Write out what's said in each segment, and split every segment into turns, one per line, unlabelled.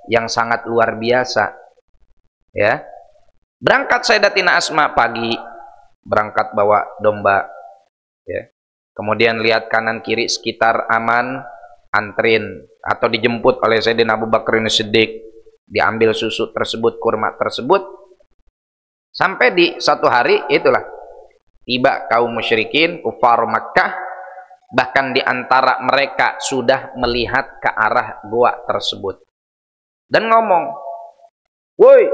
yang sangat luar biasa. Ya, berangkat Sayyidatina Asma pagi, berangkat bawa domba. Ya, kemudian lihat kanan kiri sekitar aman, antrin atau dijemput oleh Sayyidina Abu Bakar As-Siddiq, diambil susu tersebut, kurma tersebut. Sampai di satu hari itulah tiba kaum musyrikin kufar Makkah, bahkan di antara mereka sudah melihat ke arah gua tersebut dan ngomong, "Woi,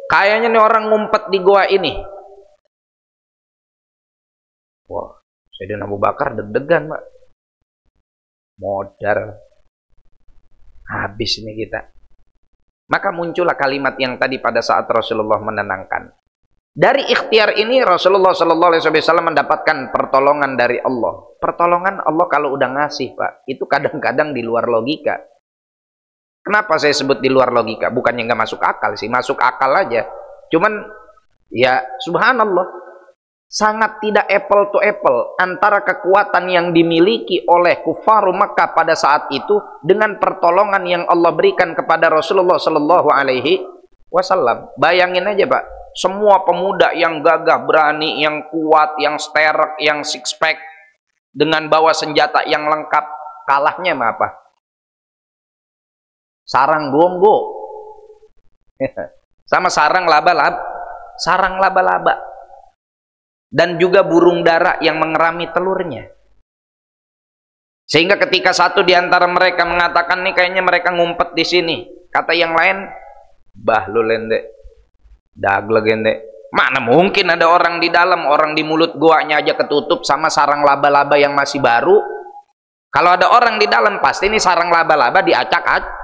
kayaknya nih orang ngumpet di gua ini." Wah, Sayyidina Abu Bakar deg-degan, Pak. Modar. Habis ini kita. Maka muncullah kalimat yang tadi pada saat Rasulullah menenangkan. Dari ikhtiar ini Rasulullah SAW mendapatkan pertolongan dari Allah. Pertolongan Allah kalau udah ngasih, Pak, itu kadang-kadang di luar logika. Kenapa saya sebut di luar logika? Bukannya nggak masuk akal sih, masuk akal aja. Cuman ya subhanallah, sangat tidak apple to apple antara kekuatan yang dimiliki oleh kufaru Makkah pada saat itu dengan pertolongan yang Allah berikan kepada Rasulullah Sallallahu Alaihi Wasallam. Bayangin aja, Pak, semua pemuda yang gagah berani, yang kuat, yang sterek, yang six pack, dengan bawa senjata yang lengkap, kalahnya sama apa? Sarang gonggo sama sarang laba-laba dan juga burung dara yang mengerami telurnya. Sehingga ketika satu di antara mereka mengatakan, nih kayaknya mereka ngumpet di sini, kata yang lain, bahlul ende, dagle gende, mana mungkin ada orang di dalam, orang di mulut goanya aja ketutup sama sarang laba-laba yang masih baru. Kalau ada orang di dalam, pasti ini sarang laba-laba diacak-acak.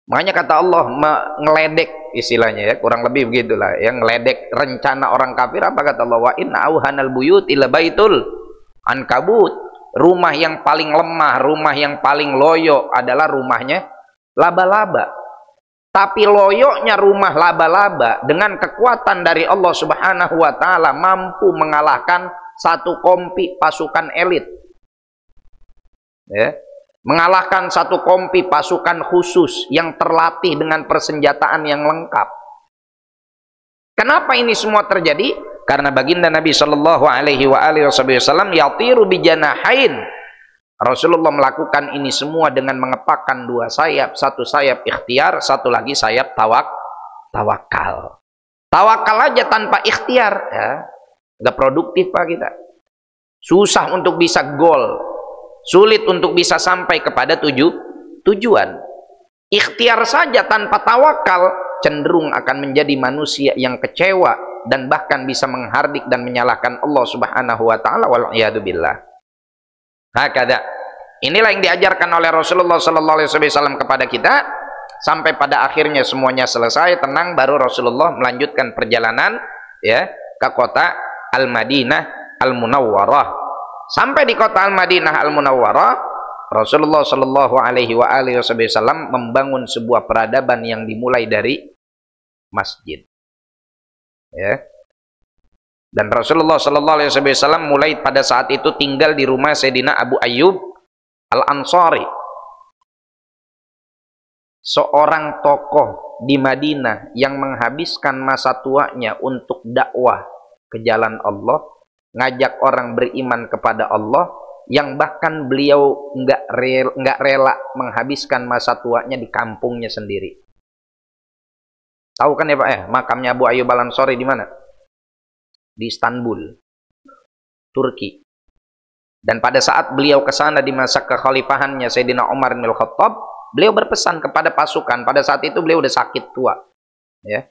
Makanya kata Allah ngeledek, istilahnya ya, kurang lebih begitulah, yang ngeledek rencana orang kafir. Apa kata Allah? Wa inna auhanal buyut ila baitul ankabut. Rumah yang paling lemah, rumah yang paling loyo adalah rumahnya laba-laba. Tapi loyoknya rumah laba-laba dengan kekuatan dari Allah Subhanahu wa taala mampu mengalahkan satu kompi pasukan elit. Ya. Mengalahkan satu kompi pasukan khusus yang terlatih dengan persenjataan yang lengkap. Kenapa ini semua terjadi? Karena baginda Nabi Shallallahu Alaihi Wasallam yatiru bijanahain. Rasulullah melakukan ini semua dengan mengepakkan dua sayap, satu sayap ikhtiar, satu lagi sayap tawakal. Tawakal aja tanpa ikhtiar, ya, nggak produktif, Pak, kita. Susah untuk bisa goal. Sulit untuk bisa sampai kepada tujuan. Ikhtiar saja tanpa tawakal cenderung akan menjadi manusia yang kecewa dan bahkan bisa menghardik dan menyalahkan Allah Subhanahu wa taala, wal iyadu billah. Hakada. Inilah yang diajarkan oleh Rasulullah sallallahu alaihi wasallam kepada kita sampai pada akhirnya semuanya selesai, tenang, baru Rasulullah melanjutkan perjalanan, ya, ke kota Al-Madinah Al-Munawwarah. Sampai di kota Al-Madinah Al-Munawwarah, Rasulullah Shallallahu Alaihi Wasallam membangun sebuah peradaban yang dimulai dari masjid. Ya. Dan Rasulullah Shallallahu Alaihi Wasallam mulai pada saat itu tinggal di rumah Sayyidina Abu Ayyub Al-Ansari, seorang tokoh di Madinah yang menghabiskan masa tuanya untuk dakwah ke jalan Allah, ngajak orang beriman kepada Allah, yang bahkan beliau nggak rela menghabiskan masa tuanya di kampungnya sendiri. Tahu kan ya, Pak, ya, makamnya Abu Ayyub Al-Ansari di mana? Di Istanbul, Turki. Dan pada saat beliau ke sana di masa kekhalifahannya Sayyidina Umar bin Khattab, beliau berpesan kepada pasukan. Pada saat itu beliau udah sakit tua, ya,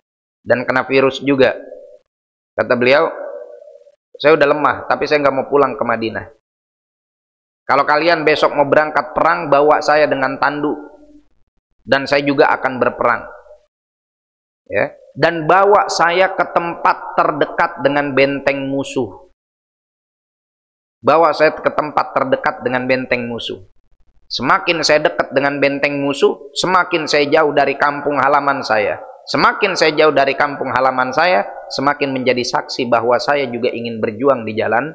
dan kena virus juga. Kata beliau, saya udah lemah, tapi saya nggak mau pulang ke Madinah. Kalau kalian besok mau berangkat perang, bawa saya dengan tanduk, dan saya juga akan berperang. Ya, dan bawa saya ke tempat terdekat dengan benteng musuh. Bawa saya ke tempat terdekat dengan benteng musuh. Semakin saya dekat dengan benteng musuh, semakin saya jauh dari kampung halaman saya. Semakin saya jauh dari kampung halaman saya, semakin menjadi saksi bahwa saya juga ingin berjuang di jalan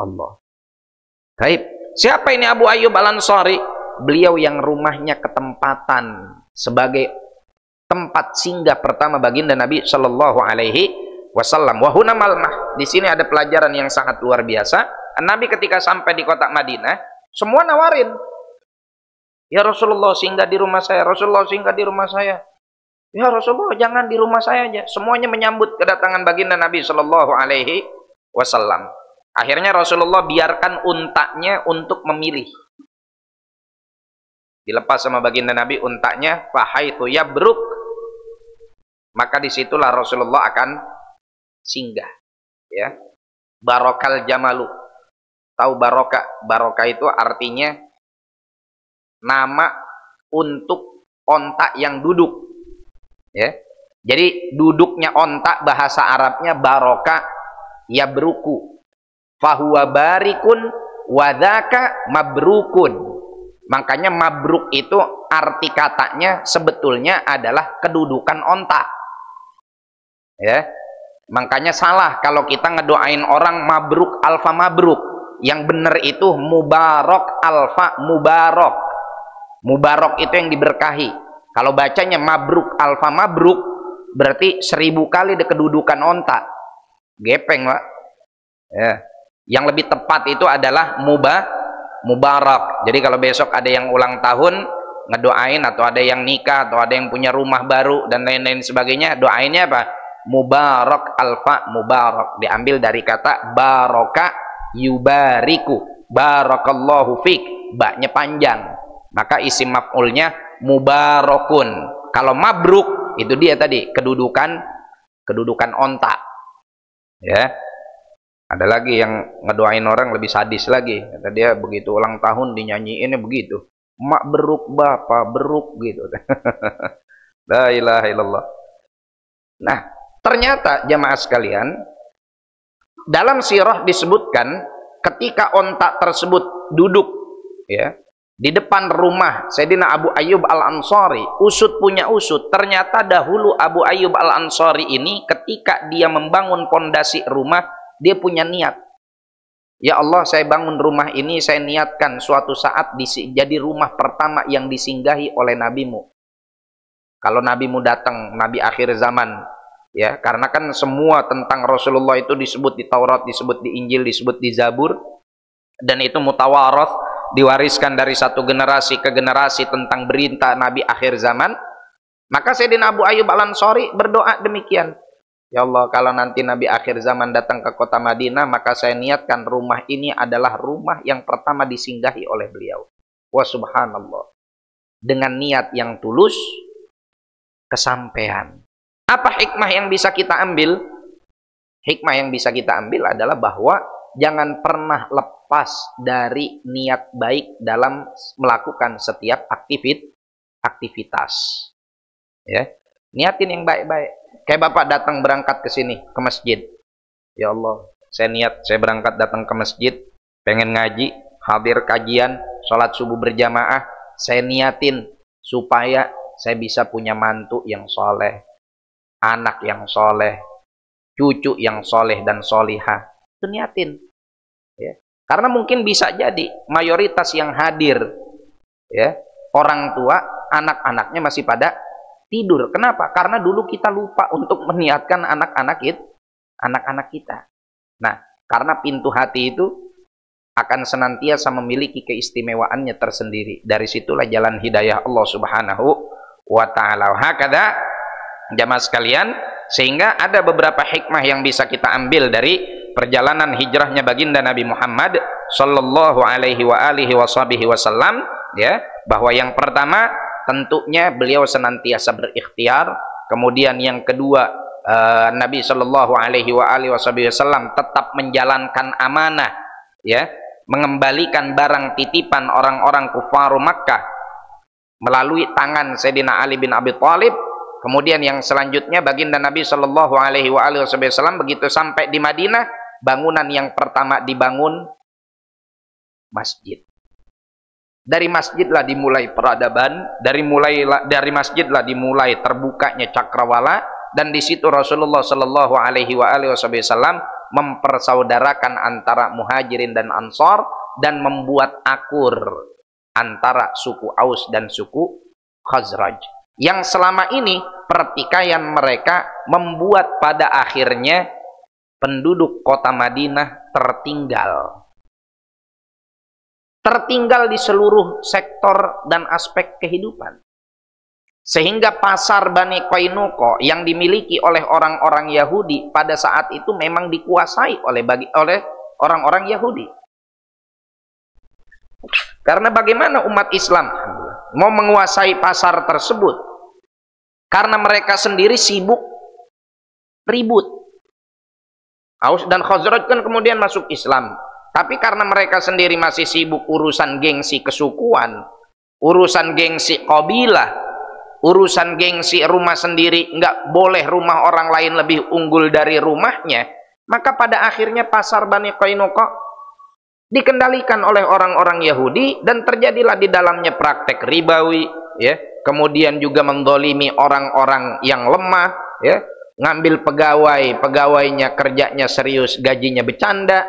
Allah. Baik, siapa ini Abu Ayyub Al-Ansari? beliau yang rumahnya ketempatan sebagai tempat singgah pertama baginda Nabi Shallallahu Alaihi Wasallam. Wahuna malmah. Di sini ada pelajaran yang sangat luar biasa. Nabi ketika sampai di kota Madinah, semua nawarin, ya Rasulullah singgah di rumah saya, Rasulullah singgah di rumah saya. Ya Rasulullah jangan di rumah saya aja. Semuanya menyambut kedatangan baginda Nabi Shallallahu Alaihi Wasallam. Akhirnya Rasulullah biarkan untanya untuk memilih. Dilepas sama baginda Nabi untanya, fahaitsu yabruk, maka disitulah Rasulullah akan singgah. Ya, barokal jamalu. Tahu barokah? Barokah itu artinya nama untuk onta yang duduk. Ya, jadi duduknya onta bahasa Arabnya barokah yabruku, fahuwa barikun wadaka mabrukun. Makanya mabruk itu arti katanya sebetulnya adalah kedudukan onta. Ya, makanya salah kalau kita ngedoain orang mabruk alfa mabruk. Yang benar itu mubarok alfa mubarok. Mubarok itu yang diberkahi. Kalau bacanya mabruk alfa mabruk, berarti 1000 kali kedudukan onta. Gepeng, Pak. Ya. Yang lebih tepat itu adalah mubarak. Jadi kalau besok ada yang ulang tahun, ngedoain, atau ada yang nikah, atau ada yang punya rumah baru dan lain-lain sebagainya, doainnya apa? Mubarak alfa mubarak. Diambil dari kata baraka yubariku. Barakallahu fik. Baknya panjang. Maka isim maf'ulnya mubarakun. Kalau mabruk itu dia tadi kedudukan onta. Ya. Ada lagi yang ngedoain orang lebih sadis lagi. Kata dia begitu ulang tahun dinyanyiinnya begitu. Mak beruk bapak beruk gitu. La ilaha illallah. Nah, ternyata jamaah sekalian, dalam sirah disebutkan ketika onta tersebut duduk ya di depan rumah Sayyidina Abu Ayyub Al-Ansari, usut punya usut. Ternyata dahulu Abu Ayyub Al-Ansari ini ketika dia membangun pondasi rumah, dia punya niat. Ya Allah, saya bangun rumah ini, saya niatkan suatu saat jadi rumah pertama yang disinggahi oleh nabimu. Kalau nabimu datang, nabi akhir zaman, ya, karena kan semua tentang Rasulullah itu disebut di Taurat, disebut di Injil, disebut di Zabur, dan itu mutawaroth, diwariskan dari satu generasi ke generasi tentang berita nabi akhir zaman. Maka Sayyidina Abu Ayyub Al-Ansari berdoa demikian. Ya Allah, kalau nanti Nabi akhir zaman datang ke kota Madinah, maka saya niatkan rumah ini adalah rumah yang pertama disinggahi oleh beliau. Wa subhanallah. Dengan niat yang tulus, kesampaian. Apa hikmah yang bisa kita ambil? Hikmah yang bisa kita ambil adalah bahwa jangan pernah lepas dari niat baik dalam melakukan setiap aktivitas. Ya, niatin yang baik-baik. Kayak Bapak datang berangkat ke sini, ke masjid. Ya Allah, saya niat, saya berangkat datang ke masjid, pengen ngaji, hadir kajian, sholat subuh berjamaah. Saya niatin supaya saya bisa punya mantu yang soleh, anak yang soleh, cucu yang soleh dan solihah. Itu niatin. Ya. Karena mungkin bisa jadi mayoritas yang hadir, ya, orang tua, anak-anaknya masih pada tidur. Kenapa? Karena dulu kita lupa untuk meniatkan anak-anak kita. Nah, karena pintu hati itu akan senantiasa memiliki keistimewaannya tersendiri. Dari situlah jalan hidayah Allah Subhanahu wa ta'ala. Hakada jamaah sekalian, sehingga ada beberapa hikmah yang bisa kita ambil dari perjalanan hijrahnya baginda Nabi Muhammad sallallahu alaihi wa alihi wasallam, ya, bahwa yang pertama tentunya beliau senantiasa berikhtiar. Kemudian yang kedua, Nabi Shallallahu Alaihi Wasallam tetap menjalankan amanah, ya, mengembalikan barang titipan orang-orang kufaru Makkah melalui tangan Sayyidina Ali bin Abi Thalib. Kemudian yang selanjutnya baginda Nabi Shallallahu Alaihi Wasallam begitu sampai di Madinah, bangunan yang pertama dibangun masjid. Dari masjidlah dimulai peradaban, dari masjidlah dimulai terbukanya cakrawala, dan di situ Rasulullah Shallallahu Alaihi Wasallam mempersaudarakan antara muhajirin dan ansor dan membuat akur antara suku Aus dan suku Khazraj. Yang selama ini pertikaian mereka membuat pada akhirnya penduduk kota Madinah tertinggal. Tertinggal di seluruh sektor dan aspek kehidupan. Sehingga pasar Bani Qainuqa yang dimiliki oleh orang-orang Yahudi pada saat itu memang dikuasai oleh orang-orang Yahudi. Karena bagaimana umat Islam mau menguasai pasar tersebut? Karena mereka sendiri sibuk ribut. Aus dan Khazraj kan kemudian masuk Islam. Tapi karena mereka sendiri masih sibuk urusan gengsi kesukuan, urusan gengsi kabilah, urusan gengsi rumah sendiri, nggak boleh rumah orang lain lebih unggul dari rumahnya, maka pada akhirnya pasar Bani Qainuqa dikendalikan oleh orang-orang Yahudi dan terjadilah di dalamnya praktek ribawi, ya. Kemudian juga mendolimi orang-orang yang lemah, ya. Ngambil pegawai, pegawainya kerjanya serius, gajinya bercanda.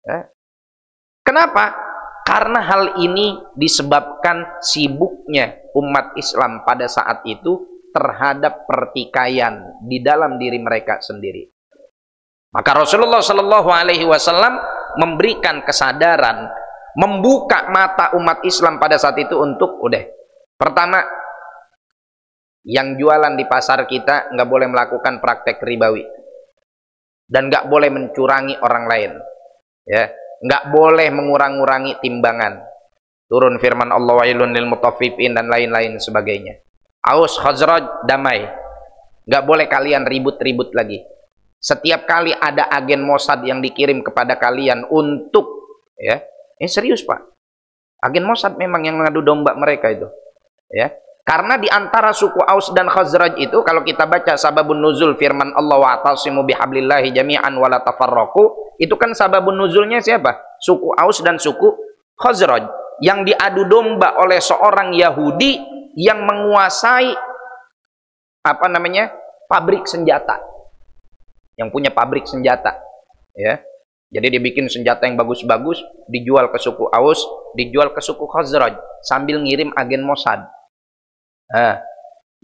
Ya. Kenapa? Karena hal ini disebabkan sibuknya umat Islam pada saat itu terhadap pertikaian di dalam diri mereka sendiri. Maka Rasulullah Shallallahu Alaihi Wasallam memberikan kesadaran, membuka mata umat Islam pada saat itu untuk pertama, yang jualan di pasar kita nggak boleh melakukan praktek ribawi dan nggak boleh mencurangi orang lain, ya. Nggak boleh mengurang-urangi timbangan. Turun firman Allah, wailun lil mutaffifin dan lain-lain sebagainya. Aus Khazraj damai. Nggak boleh kalian ribut-ribut lagi. Setiap kali ada agen Mossad yang dikirim kepada kalian untuk, ya, ini serius Pak. Agen Mossad memang yang mengadu domba mereka itu, ya. Karena di antara suku Aus dan Khazraj itu, kalau kita baca sababun nuzul firman Allah, wa'tasimu bihablillahi jami'an wa la tafarraqu, itu kan sababun nuzulnya siapa? Suku Aus dan suku Khazraj yang diadu domba oleh seorang Yahudi yang menguasai pabrik senjata, yang punya pabrik senjata, ya. Jadi dibikin senjata yang bagus-bagus, dijual ke suku Aus, dijual ke suku Khazraj sambil ngirim agen Mossad.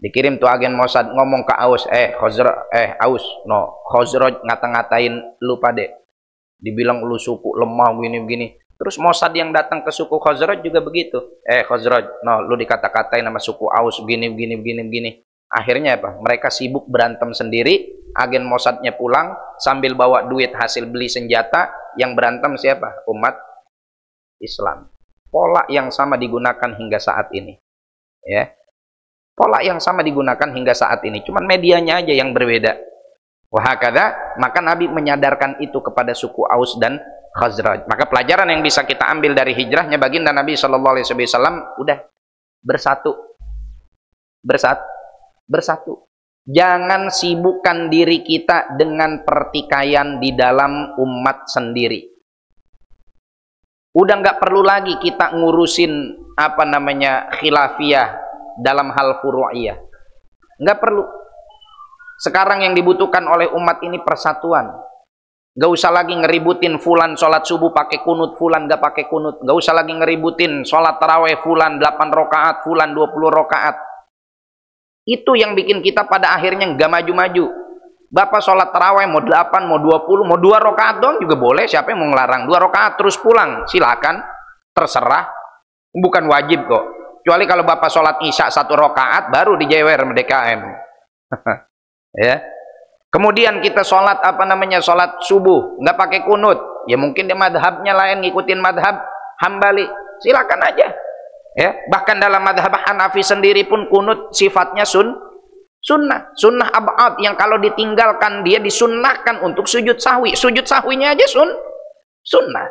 Dikirim tuh agen Mossad ngomong ke Aus, Khazraj ngata-ngatain lu pade, dibilang lu suku lemah gini-gini. Terus Mossad yang datang ke suku Khazraj juga begitu, Khazraj, lu dikata-katain nama suku Aus gini. Akhirnya apa? Mereka sibuk berantem sendiri. Agen Mossadnya pulang sambil bawa duit hasil beli senjata. Yang berantem siapa? Umat Islam. Pola yang sama digunakan hingga saat ini, ya. Pola yang sama digunakan hingga saat ini, cuman medianya aja yang berbeda. Wahakadha, maka Nabi menyadarkan itu kepada suku Aus dan Khazraj. Maka pelajaran yang bisa kita ambil dari hijrahnya baginda Nabi Shallallahu Alaihi Wasallam, udah bersatu. Jangan sibukkan diri kita dengan pertikaian di dalam umat sendiri. Udah nggak perlu lagi kita ngurusin khilafiyah dalam hal furu'iyah. Nggak perlu. Sekarang yang dibutuhkan oleh umat ini persatuan. Nggak usah lagi ngeributin fulan sholat subuh pakai kunut, fulan nggak pakai kunut. Nggak usah lagi ngeributin sholat taraweh fulan 8 rakaat, fulan 20 rakaat. Itu yang bikin kita pada akhirnya nggak maju-maju. Bapak sholat taraweh mau 8, mau 20, mau 2 rakaat dong juga boleh. Siapa yang mau ngelarang? 2 rakaat terus pulang, silakan, terserah. Bukan wajib kok. Kecuali kalau Bapak sholat isya 1 rakaat baru dijewer sama DKM. Ya. Kemudian kita sholat sholat subuh nggak pakai kunut. Ya mungkin dia madhabnya lain, ngikutin madhab Hambali. Silakan aja. Ya. Bahkan dalam madhab Hanafi sendiri pun kunut sifatnya sunnah ab'ad, yang kalau ditinggalkan dia disunnahkan untuk sujud sahwi. Sujud sahwinya aja sunnah.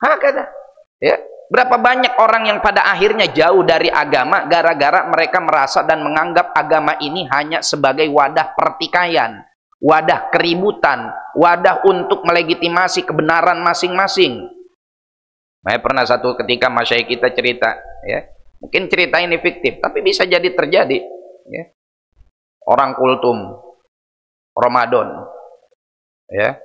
Hakada. Ya. Berapa banyak orang yang pada akhirnya jauh dari agama gara-gara mereka merasa dan menganggap agama ini hanya sebagai wadah pertikaian, wadah keributan, wadah untuk melegitimasi kebenaran masing-masing. Saya pernah satu ketika masyayikh kita cerita, ya, mungkin cerita ini fiktif, tapi bisa jadi terjadi. Ya. Orang kultum Ramadan, ya,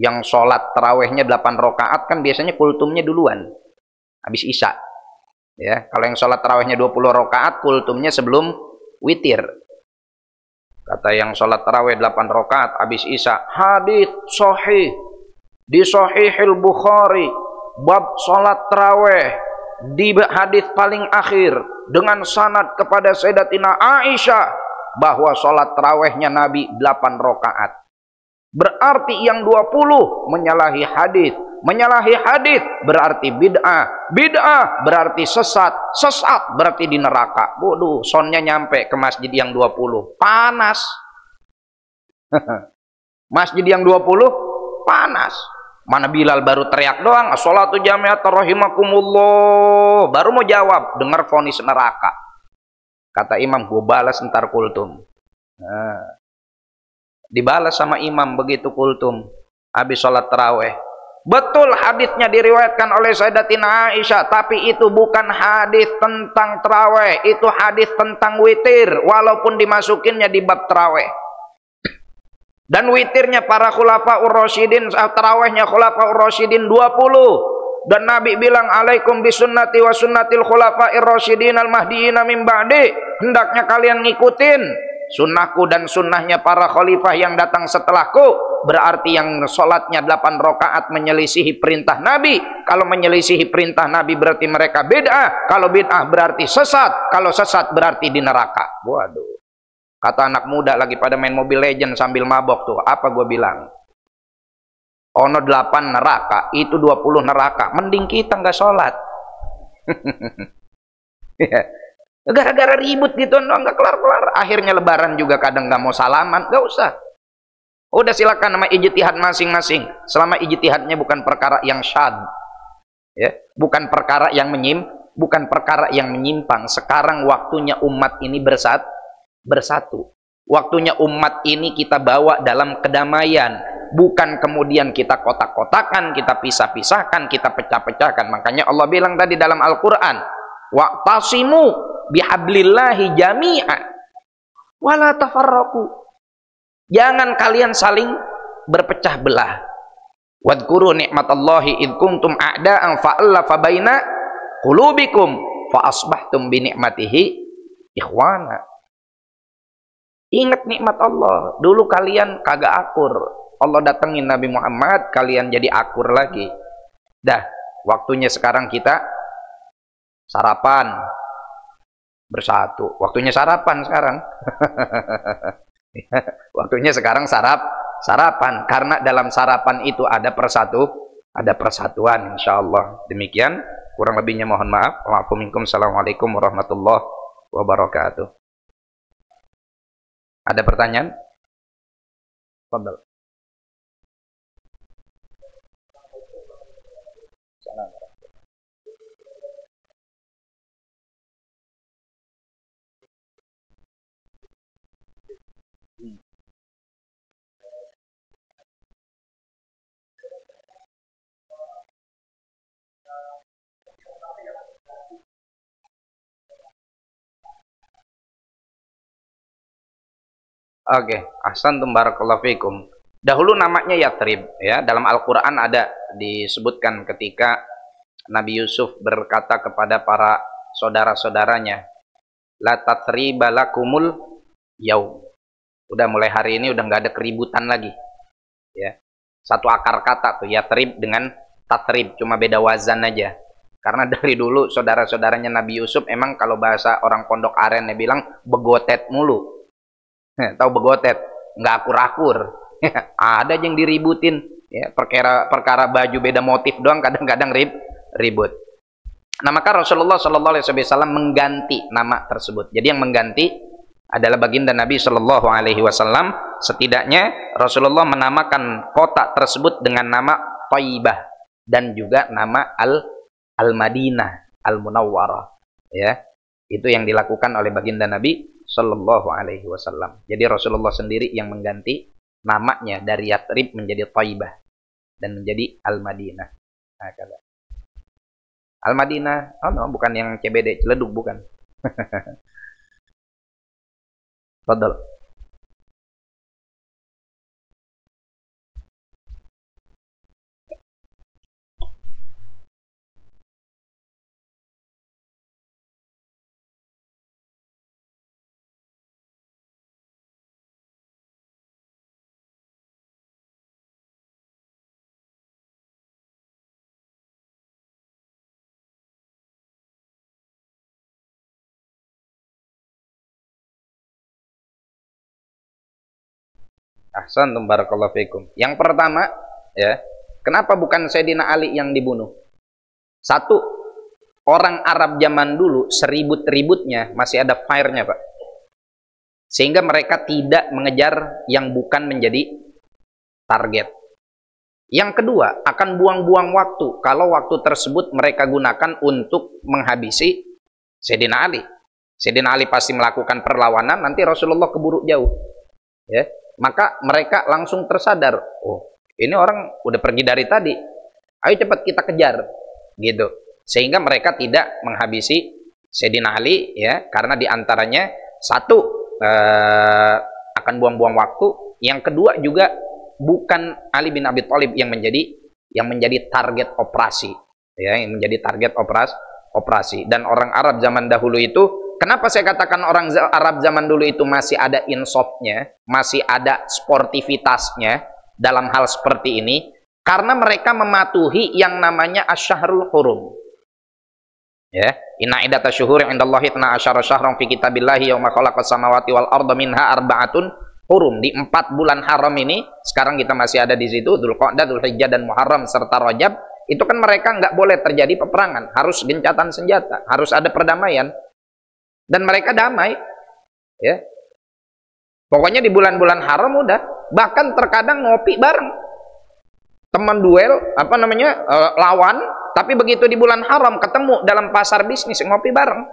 yang sholat tarawehnya 8 rakaat kan biasanya kultumnya duluan. habis isya. Ya, kalau yang sholat tarawihnya 20 rakaat, kultumnya sebelum witir. Kata yang sholat tarawih 8 rakaat habis isya, hadits sahih di Sahihil Bukhari, bab sholat tarawih di hadis paling akhir dengan sanad kepada Sayyidatina Aisyah bahwa sholat tarawihnya Nabi 8 rakaat. Berarti yang 20 menyalahi hadis. Menyalahi hadis berarti bid'ah. Bid'ah berarti sesat. Sesat berarti di neraka. Bodoh, sonnya nyampe ke masjid yang 20. Panas. Masjid yang 20 panas. Mana Bilal baru teriak doang, as-sholatu jami'at rahimakumullah. Baru mau jawab, dengar vonis neraka. Kata imam, gue balas ntar kultum. Nah, dibalas sama imam begitu kultum habis sholat tarawih. Betul hadisnya diriwayatkan oleh Sayyidatina Aisyah, tapi itu bukan hadis tentang tarawih, itu hadis tentang witir, walaupun dimasukinnya di bab tarawih. Dan witirnya para khulafaur rasyidin, tarawihnya khulafaur rasyidin 20. Dan Nabi bilang, alaikum bisunnati wa sunnatil khulafair rasyidin al-mahdiyyin min ba'di. Hendaknya kalian ngikutin sunnahku dan sunnahnya para khalifah yang datang setelahku. Berarti yang sholatnya 8 rakaat menyelisihi perintah Nabi. Kalau menyelisihi perintah Nabi berarti mereka bid'ah. Kalau bid'ah berarti sesat. Kalau sesat berarti di neraka. Waduh. Kata anak muda lagi pada main Mobile Legends sambil mabok tuh. Apa gue bilang? Ono 8 neraka, itu 20 neraka. Mending kita nggak sholat. Gara-gara ribut gitu, nggak kelar-kelar. Akhirnya lebaran juga kadang nggak mau salaman. Nggak usah. Udah silakan nama ijtihad masing-masing. Selama ijtihadnya bukan perkara yang syad, ya, bukan perkara yang menyimpang. Sekarang waktunya umat ini bersatu. Waktunya umat ini kita bawa dalam kedamaian. Bukan kemudian kita kotak-kotakan, kita pisah-pisahkan, kita pecah-pecahkan. Makanya Allah bilang tadi dalam Al-Quran, wa'tasimu bihablillahi jami'a wala tafarraqu. Jangan kalian saling berpecah belah. Wadhkuru ni'matallahi id kuntum a'da'an fa'allafa baina qulubikum fa asbahtum bi ni'matihi ikhwana. Ingat nikmat Allah. Dulu kalian kagak akur. Allah datengin Nabi Muhammad, kalian jadi akur lagi. Dah, waktunya sekarang kita sarapan bersatu. Waktunya sarapan sekarang. Waktunya sekarang sarapan. Karena dalam sarapan itu ada persatuan, insyaallah. Demikian, kurang lebihnya mohon maaf. Assalamualaikum warahmatullahi wabarakatuh. Ada pertanyaan? Fadhal. Oke, ahsantum barakallahu fikum. Dahulu namanya Yatrib, ya. Dalam Al-Qur'an ada disebutkan ketika Nabi Yusuf berkata kepada para saudara-saudaranya, la tathriba lakumul yaum. Udah mulai hari ini udah nggak ada keributan lagi. Ya. Satu akar kata tuh Yatrib dengan tatrib, cuma beda wazan aja. Karena dari dulu saudara-saudaranya Nabi Yusuf emang kalau bahasa orang Pondok Aren bilang begotet mulu. Tahu begotet, nggak akur-akur. Ada yang diributin, ya, perkara baju beda motif doang kadang-kadang ribut. Nah, maka Rasulullah Shallallahu Alaihi Wasallam mengganti nama tersebut. Jadi yang mengganti adalah baginda Nabi Shallallahu Alaihi Wasallam. Setidaknya Rasulullah menamakan kota tersebut dengan nama Thaibah dan juga nama Al-Madinah Al-Munawwarah. Ya, itu yang dilakukan oleh baginda Nabi Sallallahu Alaihi Wasallam. Jadi Rasulullah sendiri yang mengganti namanya dari Yatrib menjadi Thaibah dan menjadi Al-Madinah. Nah, Al-Madinah, oh no, bukan yang CBD Ciledug, bukan. Fadal. Ahsantum barakallahu fikum. Yang pertama, ya, kenapa bukan Sayyidina Ali yang dibunuh? Satu, orang Arab zaman dulu seribut-ributnya masih ada fire-nya, Pak. Sehingga mereka tidak mengejar yang bukan menjadi target. Yang kedua, akan buang-buang waktu kalau waktu tersebut mereka gunakan untuk menghabisi Sayyidina Ali. Sayyidina Ali pasti melakukan perlawanan, nanti Rasulullah keburu jauh. Ya, maka mereka langsung tersadar, oh, ini orang udah pergi dari tadi. Ayo cepat kita kejar, gitu. Sehingga mereka tidak menghabisi Sayyidina Ali, ya, karena diantaranya satu akan buang-buang waktu, yang kedua juga bukan Ali bin Abi Thalib yang menjadi target operasi, ya, yang menjadi target operasi. Dan orang Arab zaman dahulu itu, kenapa saya katakan orang Arab zaman dulu itu masih ada insofnya, masih ada sportivitasnya dalam hal seperti ini? Karena mereka mematuhi yang namanya asy-syahrul hurum. Ya, inna iddata syuhuri indallahi 12 syahran fi kitabillahi yauma khalaqas samawati wal arda minha arba'atun hurum. Di 4 bulan haram ini, sekarang kita masih ada di situ, Dzulqa'dah, Dzulhijjah dan Muharram serta Rajab. Itu kan mereka nggak boleh terjadi peperangan, harus gencatan senjata, harus ada perdamaian. Dan mereka damai, ya. Pokoknya di bulan-bulan haram udah, bahkan terkadang ngopi bareng, teman duel, lawan, tapi begitu di bulan haram ketemu dalam pasar bisnis, ngopi bareng,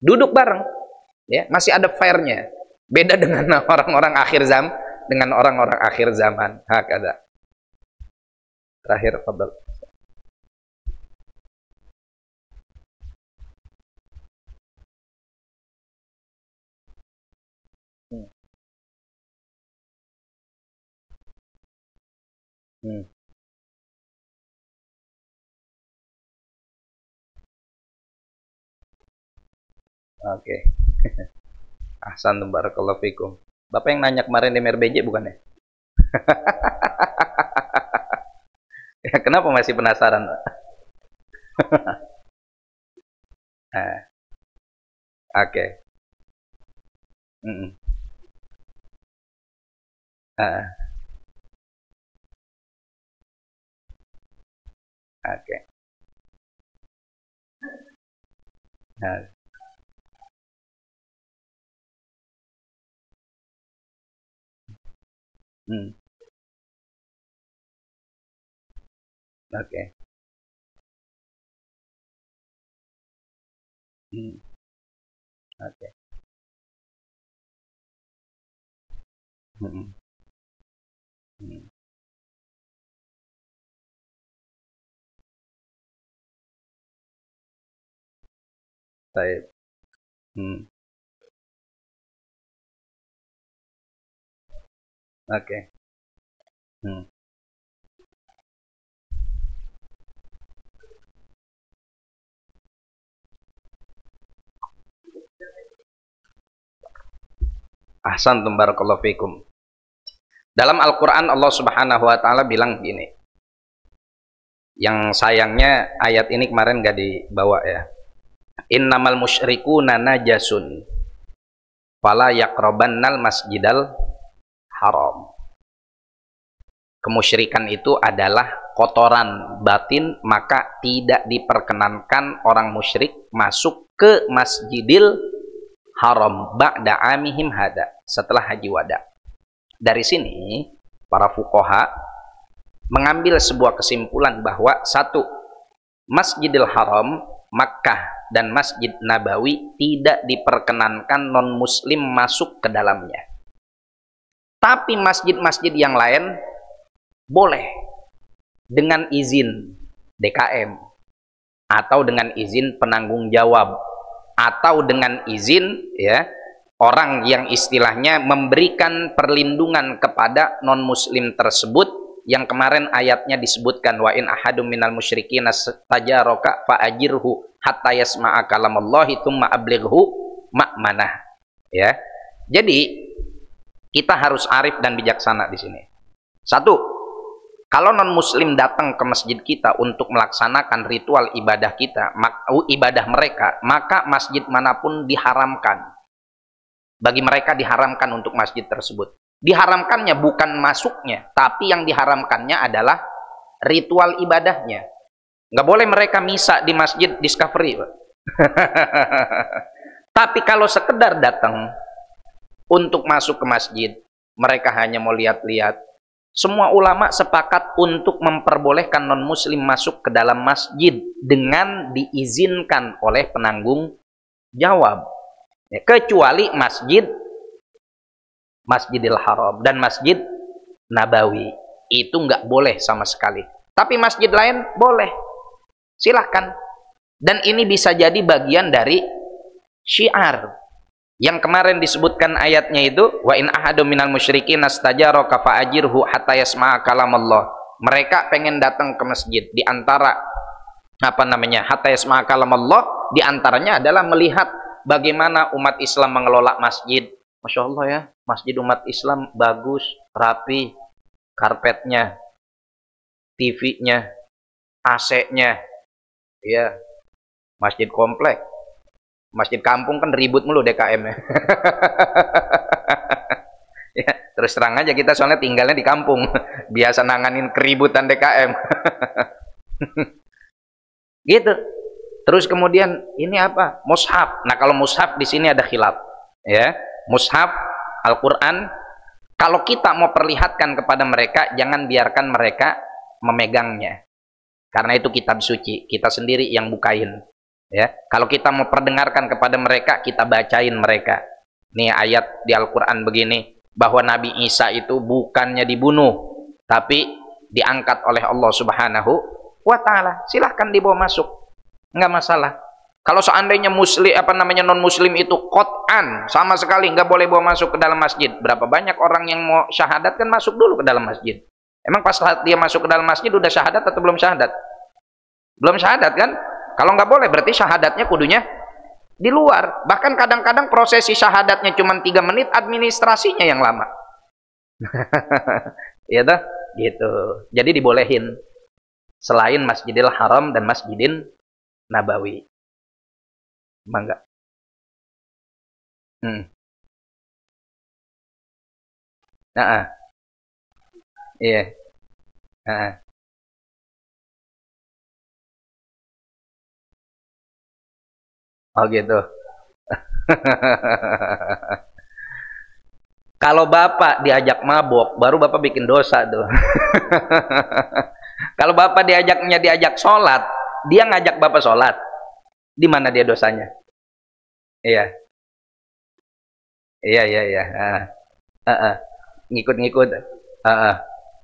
duduk bareng, ya, masih ada fairnya. Beda dengan orang-orang akhir zaman, hakada. Terakhir, fadhal. Oke. Ahsan, barakallahu fikum. Bapak yang nanya kemarin di MRBJ bukan ya? Ya, kenapa masih penasaran, Pak? Oke. Oke. Nah. Oke. Oke. Baik. Oke. Ahsan, barakallahu fikum. Dalam Al-Quran Allah Subhanahu wa Ta'ala bilang gini. Yang sayangnya ayat ini kemarin gak dibawa ya. Innamal musyrikuna najasun fala yaqrabannal masjidal haram. Kemusyrikan itu adalah kotoran batin, maka tidak diperkenankan orang musyrik masuk ke Masjidil Haram ba'da amihim hada, setelah haji wada. Dari sini para fuqaha mengambil sebuah kesimpulan bahwa satu, Masjidil Haram Makkah dan Masjid Nabawi tidak diperkenankan non muslim masuk ke dalamnya. Tapi masjid-masjid yang lain boleh dengan izin DKM atau dengan izin penanggung jawab atau dengan izin, ya, orang yang istilahnya memberikan perlindungan kepada non muslim tersebut, yang kemarin ayatnya disebutkan wa in ahadum minal musyrikin tajaraka fa ajirhu hatta yasma'a kalamallahi tsumma ablighu ma'manah, ya. Jadi kita harus arif dan bijaksana di sini. Satu, kalau non muslim datang ke masjid kita untuk melaksanakan ritual ibadah kita, ibadah mereka, maka masjid manapun diharamkan. Bagi mereka diharamkan untuk masjid tersebut. Diharamkannya bukan masuknya, tapi yang diharamkannya adalah ritual ibadahnya. Nggak boleh mereka misa di masjid Discovery, Pak. Tapi kalau sekedar datang untuk masuk ke masjid, mereka hanya mau lihat-lihat. Semua ulama sepakat untuk memperbolehkan non-muslim masuk ke dalam masjid dengan diizinkan oleh penanggung jawab. Ya, kecuali Masjidil Haram dan Masjid Nabawi. Itu nggak boleh sama sekali. Tapi masjid lain boleh. Silahkan. Dan ini bisa jadi bagian dari syiar. Yang kemarin disebutkan ayatnya itu, wa in ahadum minal musyrikin astajaraka fa'ajirhu hatta yasma'a kalamallah. Mereka pengen datang ke masjid, di antara hatta yasma'a kalamallah, di antaranya adalah melihat bagaimana umat Islam mengelola masjid. Masya Allah ya, masjid umat Islam bagus, rapi, karpetnya, TV-nya, AC-nya, ya, masjid komplek. Masjid kampung kan ribut mulu DKM ya. Ya, terus terang aja kita soalnya tinggalnya di kampung, biasa nanganin keributan DKM. Gitu. Terus kemudian ini apa? Mushaf. Nah, kalau mushaf di sini ada khilaf, ya. Mushaf Al-Qur'an, kalau kita mau perlihatkan kepada mereka, jangan biarkan mereka memegangnya. Karena itu kitab suci, kita sendiri yang bukain. Ya, kalau kita mau perdengarkan kepada mereka, kita bacain mereka. Nih ayat di Al-Qur'an begini, bahwa Nabi Isa itu bukannya dibunuh, tapi diangkat oleh Allah Subhanahu wa Ta'ala. Silahkan dibawa masuk, nggak masalah. Kalau seandainya non muslim itu qot'an sama sekali nggak boleh bawa masuk ke dalam masjid. Berapa banyak orang yang mau syahadat kan masuk dulu ke dalam masjid. Emang pas dia masuk ke dalam masjid udah syahadat atau belum syahadat? Belum syahadat kan? Kalau nggak boleh berarti syahadatnya kudunya di luar. Bahkan kadang-kadang prosesi syahadatnya cuma 3 menit, administrasinya yang lama. Ya dah, gitu. Jadi dibolehin selain Masjidil Haram dan Masjidin Nabawi. Mangga. Iya. Oh gitu. Kalau bapak diajak mabok, baru bapak bikin dosa tuh. Kalau bapak diajak sholat, dia ngajak bapak sholat, di mana dia dosanya? Iya, iya. Ngikut-ngikut.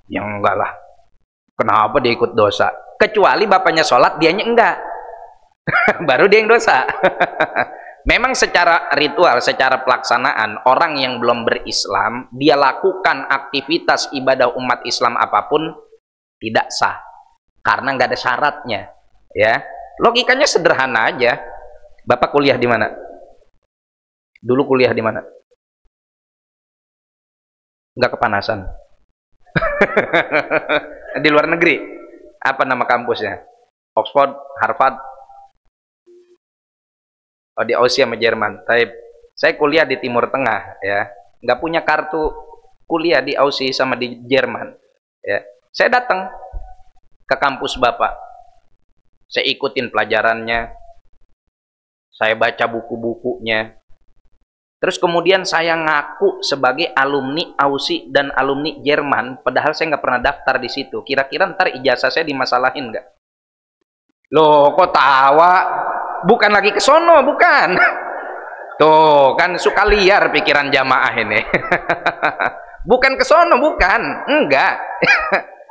Yang enggak lah. Kenapa dia ikut dosa? Kecuali bapaknya sholat, dianya enggak. Baru dia yang dosa. Memang secara ritual, secara pelaksanaan, orang yang belum berislam, dia lakukan aktivitas ibadah umat Islam apapun tidak sah, karena nggak ada syaratnya. Ya, logikanya sederhana aja. Bapak kuliah di mana? Dulu kuliah di mana? Nggak kepanasan. Di luar negeri. Apa nama kampusnya? Oxford, Harvard? Oh, di Aussie sama Jerman. Saya kuliah di Timur Tengah, ya. Nggak punya kartu kuliah di Aussie sama di Jerman. Ya. Saya datang ke kampus Bapak. Saya ikutin pelajarannya. Saya baca buku-bukunya. Terus kemudian saya ngaku sebagai alumni Aussie dan alumni Jerman, padahal saya nggak pernah daftar di situ. Kira-kira ntar ijazah saya dimasalahin nggak? Loh, kok tawa? Bukan lagi ke sono, bukan. Tuh, kan suka liar pikiran jamaah ini. Bukan ke sono, bukan. Enggak.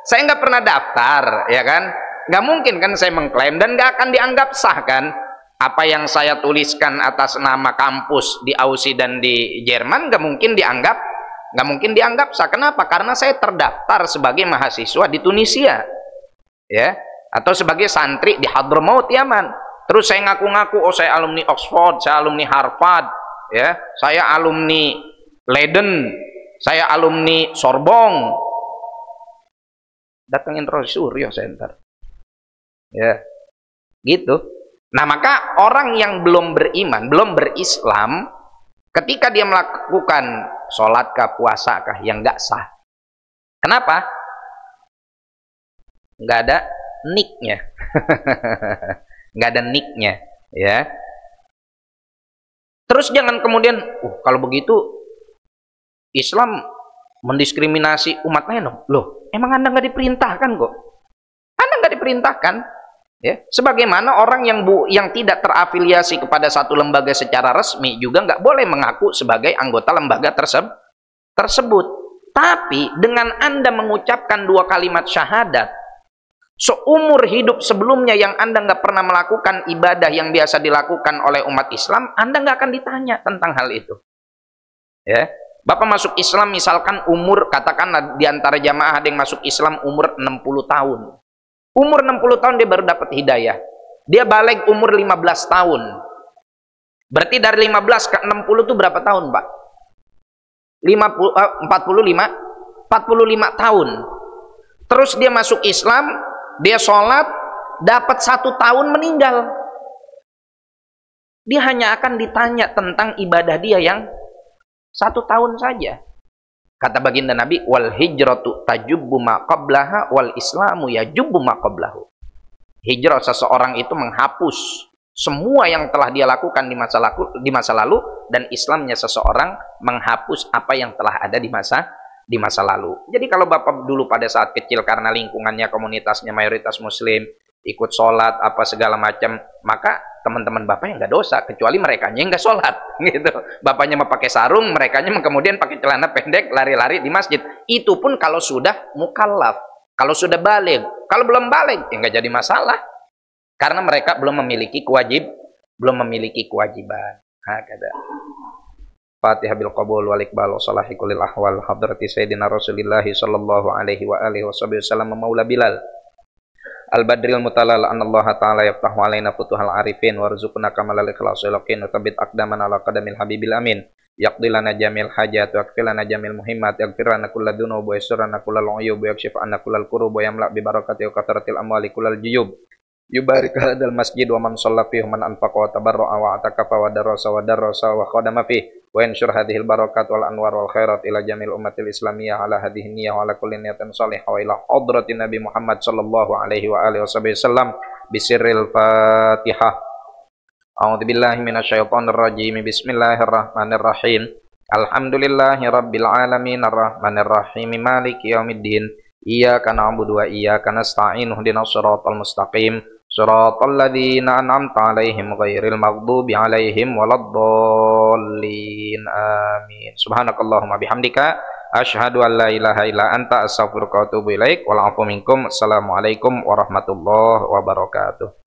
Saya nggak pernah daftar, ya kan? Nggak mungkin kan saya mengklaim, dan nggak akan dianggap sah kan? Apa yang saya tuliskan atas nama kampus di Aussie dan di Jerman nggak mungkin dianggap sah. Kenapa? Karena saya terdaftar sebagai mahasiswa di Tunisia, ya, atau sebagai santri di Hadramaut, Yaman. Terus saya ngaku-ngaku, oh saya alumni Oxford, saya alumni Harvard, ya, saya alumni Leiden, saya alumni Sorbonne. Datangin Roy Suryo Center, ya, gitu. Nah, maka orang yang belum beriman, belum berislam, ketika dia melakukan sholatkah, puasakah yang nggak sah. Kenapa? Nggak ada nicknya. Nggak ada nicknya, ya. Terus jangan kemudian, kalau begitu Islam mendiskriminasi umat lain. Loh, emang Anda nggak diperintahkan kok? Anda nggak diperintahkan, ya. Sebagaimana orang yang tidak terafiliasi kepada satu lembaga secara resmi juga nggak boleh mengaku sebagai anggota lembaga tersebut. Tapi dengan Anda mengucapkan 2 kalimat syahadat, seumur hidup sebelumnya yang Anda nggak pernah melakukan ibadah yang biasa dilakukan oleh umat Islam, Anda nggak akan ditanya tentang hal itu. Ya, Bapak masuk Islam misalkan umur, katakanlah di antara jamaah ada yang masuk Islam umur 60 tahun. Umur 60 tahun dia baru dapat hidayah. Dia balik umur 15 tahun. Berarti dari 15 ke 60 itu berapa tahun, Pak? 45 tahun. Terus dia masuk Islam, dia sholat, dapat 1 tahun meninggal. Dia hanya akan ditanya tentang ibadah dia yang 1 tahun saja. Kata baginda Nabi, wal hijratu tajubbu ma qablaha wal islamu yajubbu ma qablahu. Hijrah seseorang itu menghapus semua yang telah dia lakukan di masa lalu, dan Islamnya seseorang menghapus apa yang telah ada di masa lalu. Jadi kalau Bapak dulu pada saat kecil karena lingkungannya, komunitasnya mayoritas muslim, ikut sholat apa segala macam, maka teman-teman Bapaknya nggak dosa, kecuali merekanya nggak sholat gitu. Bapaknya mau pakai sarung, merekanya kemudian pakai celana pendek lari-lari di masjid. Itu pun kalau sudah mukallaf, kalau sudah baligh. Kalau belum baligh ya nggak jadi masalah, karena mereka belum memiliki kewajiban. Kata Fatihah bil qabul wal iqbal wa salahi kulil ahwal hadrati sayyidina Rasulillah sallallahu alaihi wa alihi wasallam maula Bilal al-badril mutalal anallaha ta'ala yaftahu alaina futuhal arifin warzuqna kamalal ikhlasil yaqin wa tsabbit aqdamana ala qadamil habibil amin yaqdi lana jamil hajat wa yakfir lana jamil muhimmat yaghfir lana kulla dzunub wa yassir lana kullal uyub wa yakshif anna kullal kurub wa yamla bi barakati wa kathratil amwali kullal juyub yubarik hadal masjid wa man shalla fihi man anfaqa wa tabarra'a wa atakafa wa darasa wa khadama fihi wa yanshur hadhil barakat wal anwar wal khairat ila jamil ummatil islamiyah ala hadhihi niyyah wa ala kulli niyatin salihah wa ila hadratin Nabi Muhammad sallallahu alaihi wa alihi wasallam bisirril Fatihah. A'udzubillahi minasyaitonir rajim. Bismillahirrahmanirrahim. Alhamdulillahi rabbil alamin arrahmanir rahim maliki yaumiddin. Iyyaka na'budu wa iyyaka nasta'in ihdinas siratal mustaqim siratal ladzina an'amta 'alaihim ghairil maghdubi 'alaihim waladdallin. Amin. Subhanakallahumma bihamdika asyhadu an la ilaha illa anta astaghfiruka wa atubu ilaik. Wal 'afwu minkum. Assalamualaikum warahmatullahi wabarakatuh.